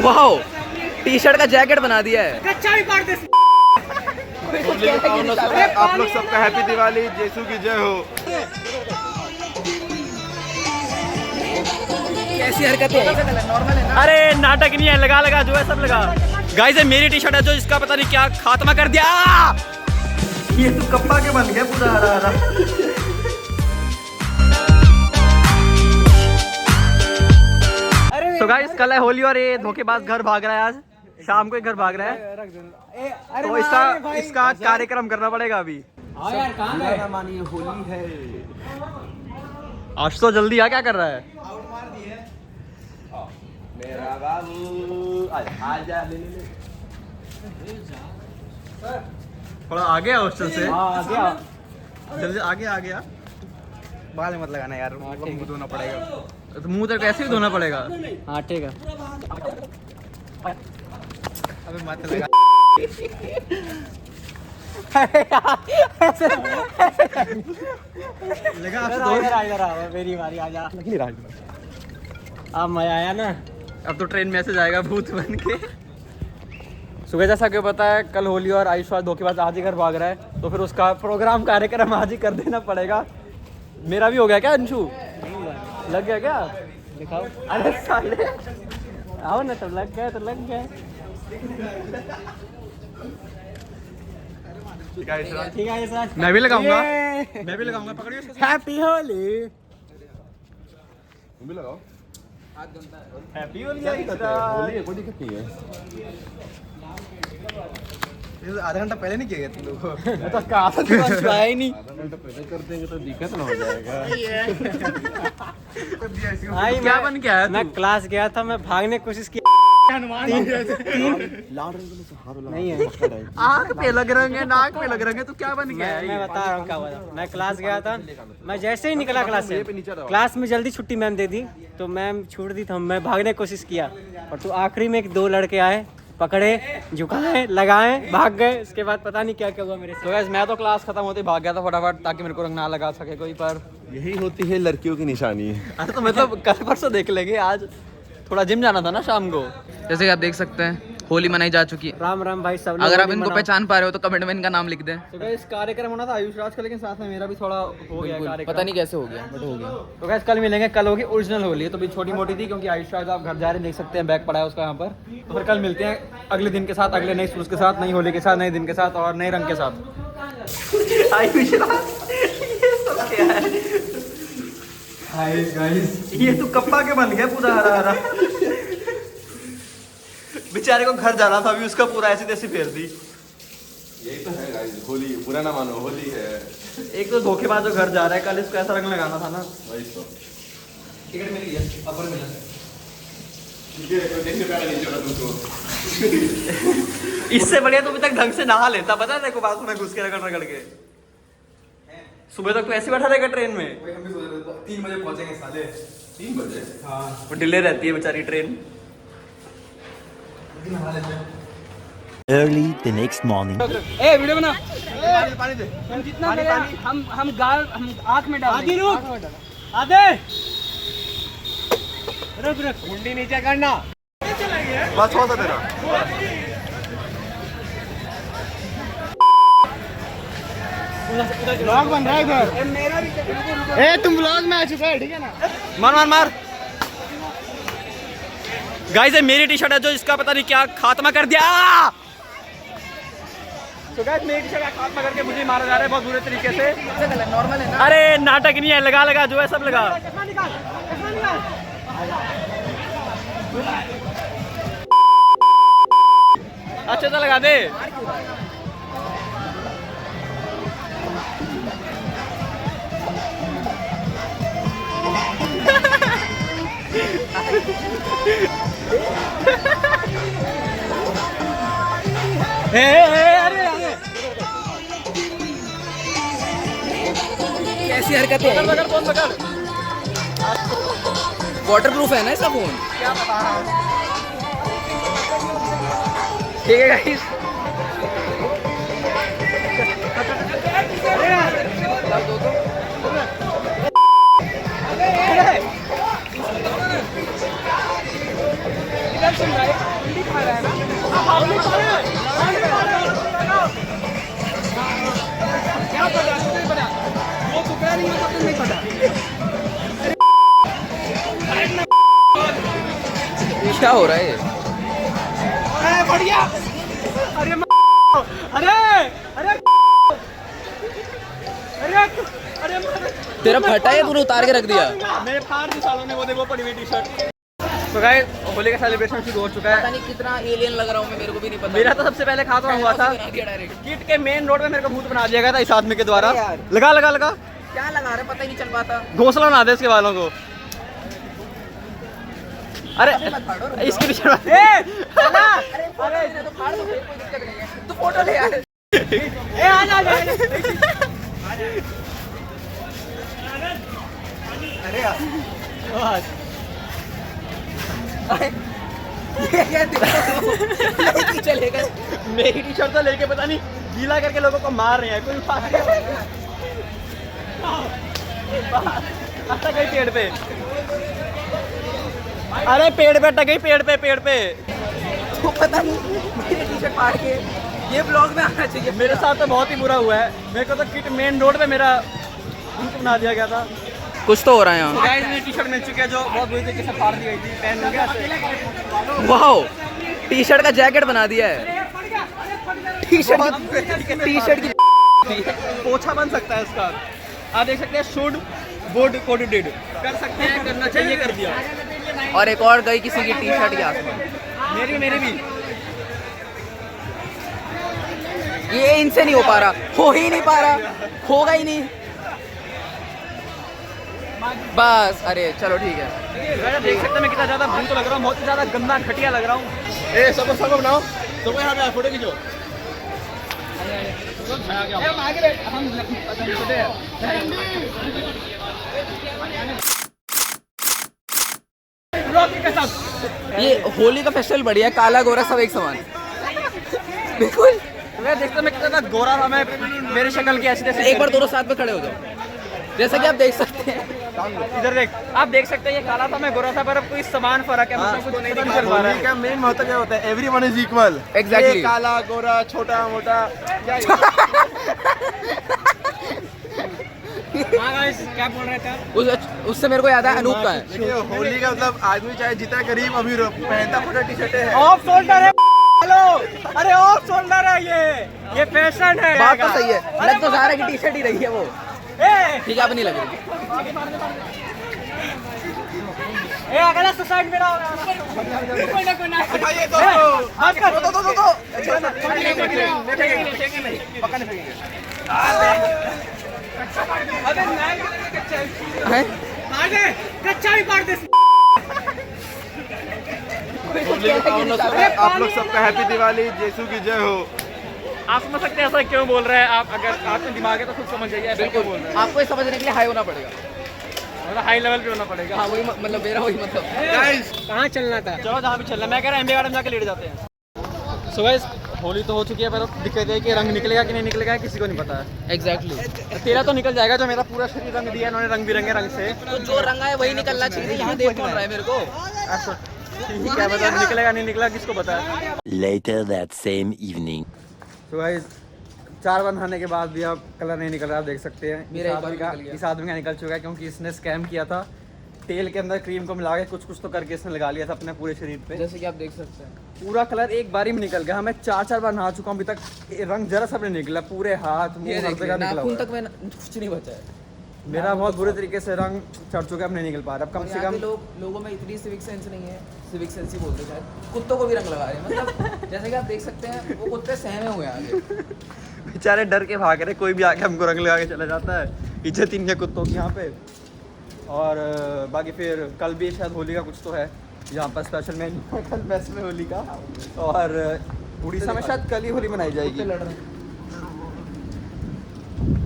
Wow, T shirt का jacket बना दिया है। आप लोग सबका हैप्पी दिवाली, यीशु की जय हो। कैसी हरकतें हैं? नॉर्मल है ना? अरे नाटक नहीं है, लगा लगा जो है सब लगा। गाइस ये मेरी टी शर्ट है जो इसका पता नहीं क्या खात्मा कर दिया। ये तो कप्पा के बन गया पूरा हरा हरा। तो गाइस कल है होली और ये धोखेबाज घर भाग रहा है। आज शाम को ही घर भाग रहा है, तो इसका कार्यक्रम करना पड़ेगा अभी। मानिए होली है। आज तो जल्दी आ, क्या कर रहा है? मेरा बाबू आजा ले ले। थोड़ा आगे हॉस्टल से। आ गया। जल्दी आगे आ गया। बाल मत लगाना यार, मुंह धोना पड़ेगा। तो मुंह तक ऐसे ही धोना पड़ेगा। हाँ ठीक है। अबे मत लगा। लगा मेरी बारी आजा। अब मजा आया ना। अब तो ट्रेन मैसेज आएगा भूत बन के। सुबह जैसा कि पता है कल होली और आयुष्मान धोखेबाज आज ही घर भाग रहा है, तो फिर उसका प्रोग्राम कार्यक्रम आज ही कर देना पड़ेगा। मेरा भी हो गया क्या अंशु? लग गया क्या? दिखाओ। अरे साले आओ ना, तो लग गया तो लग गया। ठीक है सर। मैं भी लगाऊंगा, मैं भी लगाऊंगा। पकड़िए हैप्पी होली। तुम भी लगाओ। हैप्पी होली। होली है, कोई दिक्कत नहीं है। आधा घंटा पहले नहीं किया गया तुम लोग को? तो कहा था कि बस आया ही नहीं। आधा घंटा पहले कर देंगे तो दिक्कत ना हो जाएगा। क्या बन के आया? मैं क्लास गया था, मैं भागने की कोशिश की। लाल रंग नहीं है। आँख पे लग रंग है, नाक पे लग रंग है, तो क्या बन गया? मैं बता रहा हूँ क्या हुआ था। मैं क्लास गया था, मैं जैसे ही निकला क्लास से, क्लास में जल्दी छुट्टी मैम दे दी, तो मैम छूट दी, तो मैं भागने की कोशिश किया, और तो आखिरी में दो लड़के आए, पकड़े, झुकाए, लगाए, भाग गए। उसके बाद पता नहीं क्या क्या हुआ मेरे तो गाइस मैं तो क्लास खत्म होते ही भाग गया था फटाफट, ताकि मेरे को रंग ना लगा सके कोई। पर यही होती है लड़कियों की निशानी। अरे तो मतलब कल परसों देख लेंगे, आज थोड़ा जिम जाना था ना शाम को। जैसे कि आप देख सकते हैं होली मनाई जा चुकी है। राम राम भाई सब। अगर आप इनको पहचान पा रहे हो तो कमेंट में इनका नाम लिख दें। तो गाइस कार्यक्रम होना था आयुष राज का, लेकिन साथ में मेरा भी थोड़ा हो गया कार्यक्रम। पता नहीं कैसे हो गया, बट हो गया। तो गाइस कल मिलेंगे। कल होगी ओरिजिनल होली, तो भी छोटी मोटी थी क्योंकि आयुष राज आप घर जा रहे देख सकते हैं, बैग पड़ा है उसका यहाँ पर। तो फिर कल मिलते हैं अगले दिन के साथ, अगले नए शूज के साथ, नई होली के साथ, नए दिन के साथ और नए रंग के साथ। आयुष राज ये सब क्या है? हाय गाइस, ये तो कप्पा के बन गया पूरा हरा हरा। बेचारे को घर जाना था, अभी उसका पूरा ऐसी तैसी फेर दी। यही तो है गाइस, होली बुरा ना मानो, होली है। एक तो धोखेबाज जो घर जा रहा है, कल इसको ऐसा रंग लगाना था ना। वही तो। टिकट मिल गया, अपर मिला। इससे बढ़िया तो अभी तक ढंग से नहा लेता, पता है तेरे को, बाथरूम में घुस के रगड़ रगड़ के। सुबह तक तो ऐसे बैठा रहेगा ट्रेन में। 3 बजे पहुंचेंगे साले। 3 बजे? हाँ। वो डिले रहती है बेचारी train. Early the next morning. A video बना। पानी दे। हम जितना हम गाल हम आँख में डाल आधे रुक आधे रुक रुक मुंडी नीचे करना। बस हो था तेरा। ब्लॉग बन रहा है इधर। ए तुम ब्लॉग में आ चुका है, ठीक है ना? मार मार मार। गाइस ये मेरी टी शर्ट है जो इसका पता नहीं क्या खात्मा कर दिया। तो गाइस मेरी टी शर्ट का खात्मा करके मुझे मारा जा रहा है बहुत बुरे तरीके से। नॉर्मल है ना? अरे नाटक नहीं है, लगा लगा जो है सब लगा। अच्छे से लगा दे। अरे कैसी हरकतें हैं? पकड़ फोन पकड़। वाटर प्रूफ है ना इसका फोन? क्या बता रहा हूँ। ठीक है गाइस। क्या हो रहा है ये? तेरा फटा है, तूने उतार के रख दिया। मेरे फाड़ दी सालों ने वो देखो पड़ी हुई टी-शर्ट। तो गाइस होली का सेलिब्रेशन शुरू हो चुका पता है। नहीं कितना एलियन लग रहा हूँ मैं, मेरे को भी नहीं पता। मेरा तो सबसे पहले खात्मा हुआ था डायरेक्ट। किट के मेन रोड में मेरे को भूत बना दिया गया था इस आदमी के द्वारा। लगा लगा लगा क्या लगा रहे, पता ही नहीं चल पाता। घोंसला बना दे इसके बालों को। अरे इसकी टी-शर्ट अरे तो फाड़ दो, कोई दिक्कत नहीं है। तू फोटो ले यार। ए आ जा अरे यार ये चलेगा। मेरी टी-शर्ट तो लेके पता नहीं गीला करके लोगों को मार रहे हैं। कोई अटक गई पेड़ पे। अरे पेड़ पे अटक गई, पेड़ पे। तो पता नहीं मेरी टी-शर्ट फाड़ के ये ब्लॉग में आना चाहिए। मेरे साथ तो बहुत ही बुरा हुआ है। मेरे को तो किट मेन रोड पे मेरा भूत बना दिया गया था। कुछ तो हो रहा है यहाँ। गाइस मेरी टी-शर्ट मिल चुकी है जो बहुत बुरी तरीके से फाड़ दी गई थी। पहन हो गया। वाओ, टी-शर्ट का जैकेट बना दिया है। टी-शर्ट की पोछा बन सकता है इसका। आप देख सकते हैं शुड वुड कुड डिड कर सकते हैं, करना चाहिए, कर दिया। और एक और गई किसी की टी-शर्ट के आसपास। मेरी भी ये इनसे नहीं हो पा रहा, हो ही नहीं पा रहा, होगा ही नहीं। बस अरे चलो ठीक है। देख सकते हैं मैं कितना ज्यादा भूत लग रहा हूँ, बहुत ही ज्यादा गंदा घटिया लग रहा हूँ। ए सबको बनाओ, सबको यहाँ पे फोटो खींचो। ये होली का फेस्टिवल बढ़िया है, काला गोरा सब एक समान। बिल्कुल। मैं देखता मैं कितना गोरा था, मैं मेरी शक्ल की ऐसी एक बार दोनों साथ में खड़े हो जाओ, जैसा कि आप देख सकते हैं। इधर देख, आप देख सकते हैं ये काला था, मैं गोरा था, पर अब कोई समान फर्क है। मतलब कुछ नहीं चल पा रहा होली का मेन महत्व क्या होता है? Everyone is equal. Exactly. काला गोरा छोटा मोटा क्या हाँ गाइस क्या बोल रहे थे आप? उससे मेरे को याद है अनूप का है। देखिए होली का मतलब आदमी चाहे जितना गरीब अमीर हो पहनता फोटा टी शर्ट है। ऑफ शोल्डर है। हेलो, अरे ऑफ शोल्डर है ये फैशन है। बात तो सही है, लग तो सारा की टी-शर्ट ही रही है वो। ए ठीक है, अब नहीं लग रही। ए अगला सुसाइड मेरा होगा। कोई ना उठाइए दोस्तों। बस कर दो अबे मैं कच्चा हैं? मार दे, कच्चा भी मार दे। आप लोग सबका हैप्पी दिवाली, यीशु की जय हो। आप समझ सकते हैं ऐसा क्यों बोल रहे हैं आप? अगर आपके दिमाग है तो खुद समझ जाइए ऐसा क्यों बोल रहे हैं। आपको ये समझने के लिए हाई होना पड़ेगा। मतलब हाई लेवल पे होना पड़ेगा। हाँ वही मतलब मेरा वही मतलब। गाइस कहाँ चलना था? चलो जहाँ भी चलना। मैं कह रहा एमबी गार्डन जाके लेट जाते हैं। सो गाइस होली तो हो चुकी है, पर अब दिक्कत है कि रंग निकलेगा कि नहीं निकलेगा किसी को नहीं पता है। एग्जैक्टली। तेरा तो निकल जाएगा, जो मेरा पूरा शरीर रंग दिया इन्होंने रंग बिरंगे रंग से। तो जो रंगा है वही निकलना चाहिए। यहाँ देख कौन रहा है मेरे को? ठीक है, मतलब निकलेगा नहीं निकला किसको पता है। Later that same evening. तो गाइस 4 बार नहाने के बाद भी अब कलर नहीं निकल रहा, आप देख सकते हैं। मेरा एक बार निकल गया। इस आदमी का निकल चुका है क्योंकि इसने स्कैम किया था। तेल के अंदर क्रीम को मिला के कुछ तो करके इसने लगा लिया था अपने पूरे शरीर पे। जैसे कि आप देख सकते हैं पूरा कलर एक बार ही में निकल गया। मैं 4 बार नहा चुका हूँ, अभी तक रंग जरा सा भी नहीं निकला। पूरे हाथ मुंह हर जगह निकला नाखून हुआ तक में कुछ नहीं बचा है। है। मेरा बहुत बुरे तरीके से रंग चढ़ चुका है, अब नहीं निकल पा रहा। अब कम से कम लोगों में इतनी सिविक सेंस नहीं है। सिविक सेंस ही बोलते शायद। कुत्तों को भी रंग लगा रहे हैं, मतलब जैसे कि आप देख सकते हैं वो कुत्ते सहमे हुए हैं आगे। बेचारे डर के भाग रहे, कोई भी आके हमको रंग लगा के चला जाता है। इज्जत ही नहीं है कुत्तों की यहाँ पे। और बाकी फिर कल भी शायद होली का कुछ तो है यहाँ पर स्पेशल मेन्यू कल बेस्ट में होली का। और उड़ीसा में शायद कल ही होली मनाई जाएगी।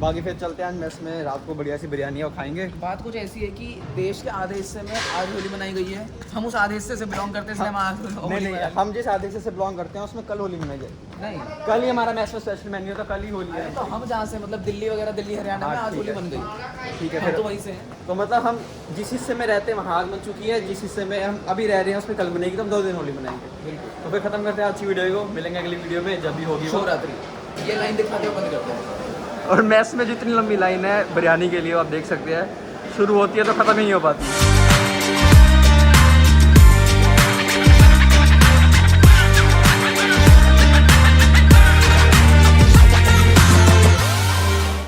बाकी फिर चलते हैं आज मेस में, रात को बढ़िया सी बिरयानी और खाएंगे। बात कुछ ऐसी है कि देश के आधे हिस्से में आज होली मनाई गई है, हम उस आधे हिस्से से बिलोंग करते हैं इसलिए हम आज होली नहीं, मनाई। हम जिस आधे से बिलोंग करते हैं उसमें कल होली मनाई जाएगी। नहीं, कल ही हमारा मेस में स्पेशल मेन्यू था, कल ही होली है। तो हम जहाँ से मतलब दिल्ली वगैरह, दिल्ली हरियाणा में हाँ, आज ठीक होली है। बन गई। ठीक है हम फिर तो वहीं से हैं। तो मतलब हम जिस हिस्से में रहते हैं वहाँ आज बन चुकी है, जिस हिस्से में हम अभी रह रहे हैं उसमें कल बनेगी, तो हम 2 दिन होली मनाएंगे। तो फिर खत्म करते हैं आज की वीडियो को, मिलेंगे अगली वीडियो में जब भी होगी वो। शिवरात्रि, ये लाइन दिखाते हुए बंद करते हैं। और मेस में जितनी लंबी लाइन है बिरयानी के लिए आप देख सकते हैं, शुरू होती है तो ख़त्म ही नहीं हो पाती।